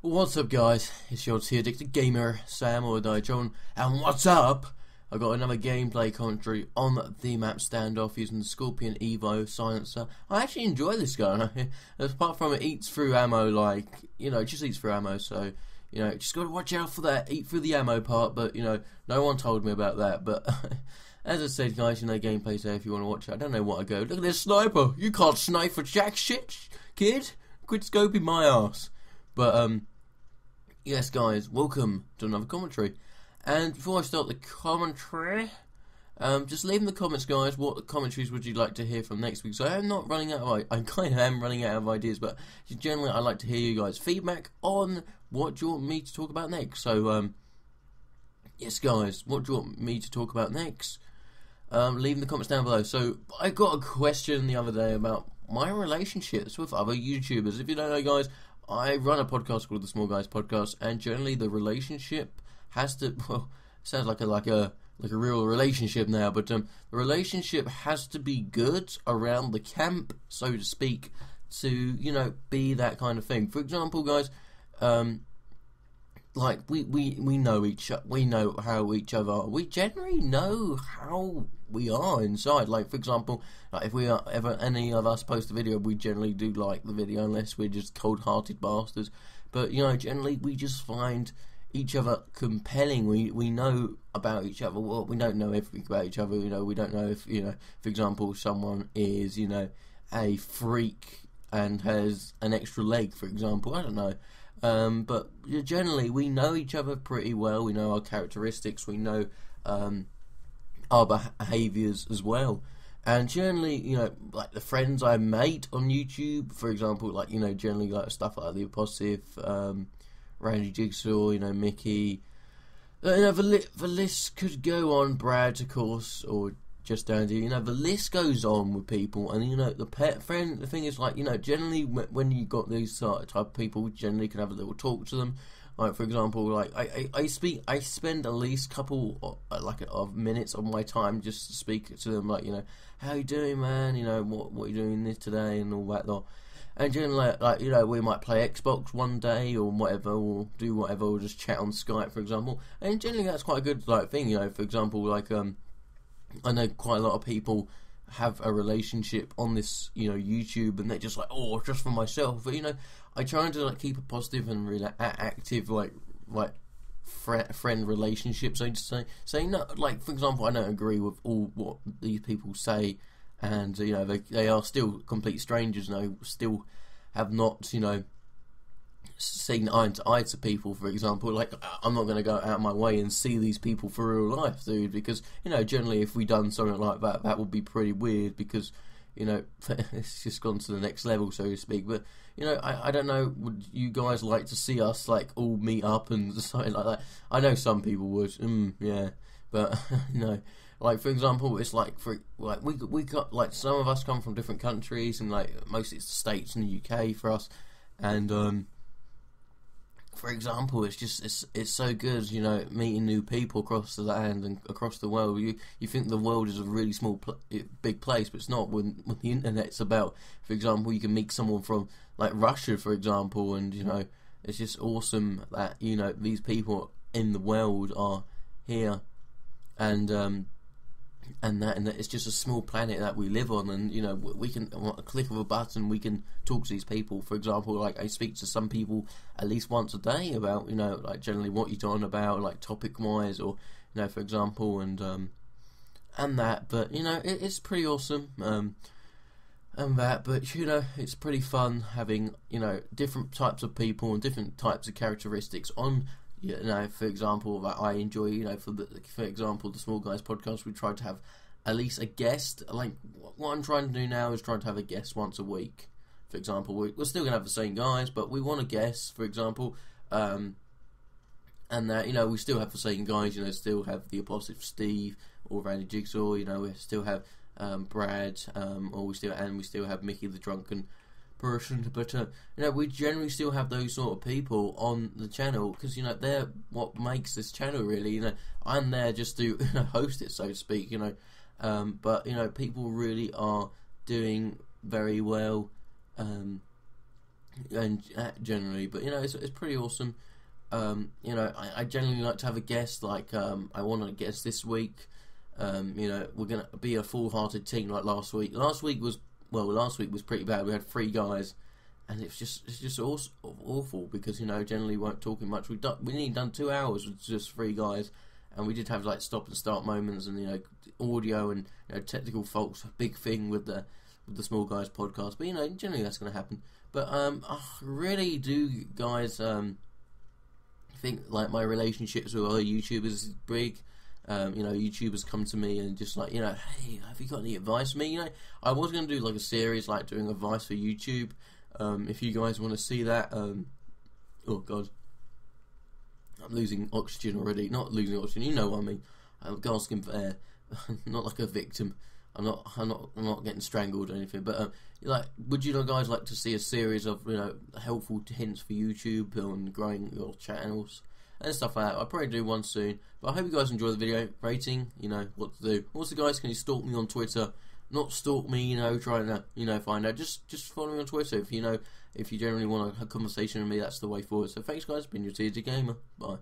What's up, guys? It's your Addicted Gamer, Sam or direcharlton, and what's up? I got another gameplay commentary on the map standoff using the Scorpion Evo silencer. I actually enjoy this gun. Apart from it eats through ammo, it just eats through ammo, so, just gotta watch out for that, eat through the ammo part, but, no one told me about that, but, as I said, guys, gameplay's there if you want to watch it. I don't know what I go, look at this sniper, you can't snipe for jack shit, kid, quit scoping my ass. But, yes, guys, welcome to another commentary. And before I start the commentary, just leave in the comments, guys, what commentaries would you like to hear from next week. So I am not running out of I kind of am running out of ideas, but generally I like to hear you guys' feedback on what do you want me to talk about next. So, yes, guys, what do you want me to talk about next? Leave in the comments down below. So I got a question the other day about my relationships with other YouTubers. If you don't know, guys, I run a podcast called The Small Guys Podcast, and generally the relationship has to, well, it sounds like a real relationship now, but the relationship has to be good around the camp, so to speak, to, be that kind of thing. For example, guys, we know we know how each other are. We generally know how we are inside. Like, for example, if we are ever any of us post a video, we generally do like the video, unless we're just cold-hearted bastards. But generally we just find each other compelling. We know about each other. Well, we don't know everything about each other. We don't know if for example, someone is a freak and has an extra leg, for example. I don't know. But generally we know each other pretty well. We know our characteristics. We know our behaviours as well. And generally, like the friends I made on YouTube, for example, generally stuff like the Impulsive, Randy Jigsaw, Mickey. The list could go on. Brad, of course, or just Andy. The list goes on with people, and the pet friend. The thing is, generally when you got these type of people, we generally can have a little talk to them. Like, for example, I spend at least couple of minutes of my time just to speak to them, how you doing, man? What are you doing this today, and all that lot. And generally, we might play Xbox one day or whatever, or do whatever, or just chat on Skype, for example. And generally, that's quite a good thing. For example, I know quite a lot of people have a relationship on this, YouTube, and they're just just for myself. But I try to keep a positive and really active friend relationship, so to say. So no, for example, I don't agree with all what these people say, and they are still complete strangers, and I still have not seen eye to eye to people. For example, I'm not going to go out of my way and see these people for real life, dude, because generally if we done something like that, that would be pretty weird, because it's just gone to the next level, so to speak. But I don't know, would you guys like to see us all meet up and something like that? I know some people would, yeah, but for example, it's we got some of us come from different countries, and mostly it's the States and the UK for us, and for example, it's so good, meeting new people across the land and across the world. You think the world is a really small, big place, but it's not. When the internet's about, for example, you can meet someone from Russia, for example, and it's just awesome that these people in the world are here, and that it's just a small planet that we live on, and we can, a click of a button, we can talk to these people. For example, I speak to some people at least once a day about generally what you're talking about, topic wise, or for example, and that. But it's pretty awesome, and that. But it's pretty fun having different types of people and different types of characteristics on. For example, that I enjoy, for example, the Small Guys Podcast, we try to have at least a guest. What I'm trying to do now is trying to have a guest once a week. For example, we're still going to have the same guys, but we want a guest, for example, and that, we still have the same guys, still have the Impulsive Steve or Randy Jigsaw, we still have Brad, or we still have Mickey the Drunken person, but we generally still have those sort of people on the channel, because they're what makes this channel, really. I'm there just to host it, so to speak, but people really are doing very well and generally, but you know, it's pretty awesome. You know, I generally like to have a guest. Like, I want a guest this week. You know, we're gonna be a full-hearted team like last week. Last week was pretty bad. We had 3 guys, and it's just awful because, you know, generally we weren't talking much. We only done 2 hours with just 3 guys, and we did have like stop and start moments, and you know, audio and, you know, technical faults, a big thing with the Small Guys podcast. But you know, generally that's going to happen. But I really do, guys. Think like my relationships with other YouTubers is big. You know, YouTubers come to me and just like, you know, hey, have you got any advice for me? You know, I was going to do like a series like doing advice for YouTube. If you guys want to see that, oh god, I'm losing oxygen already. Not losing oxygen, you know what I mean. I'm gasping for air, not like a victim. I'm not getting strangled or anything. But like, would you guys like to see a series of, you know, helpful hints for YouTube on growing your channels and stuff like that? I'll probably do one soon. But I hope you guys enjoy the video. Rating, you know what to do. Also, guys, can you stalk me on Twitter? Not stalk me, you know, trying to, you know, find out. Just follow me on Twitter if you know, if you generally want a conversation with me. That's the way forward. So thanks, guys. Been your TG Gamer. Bye.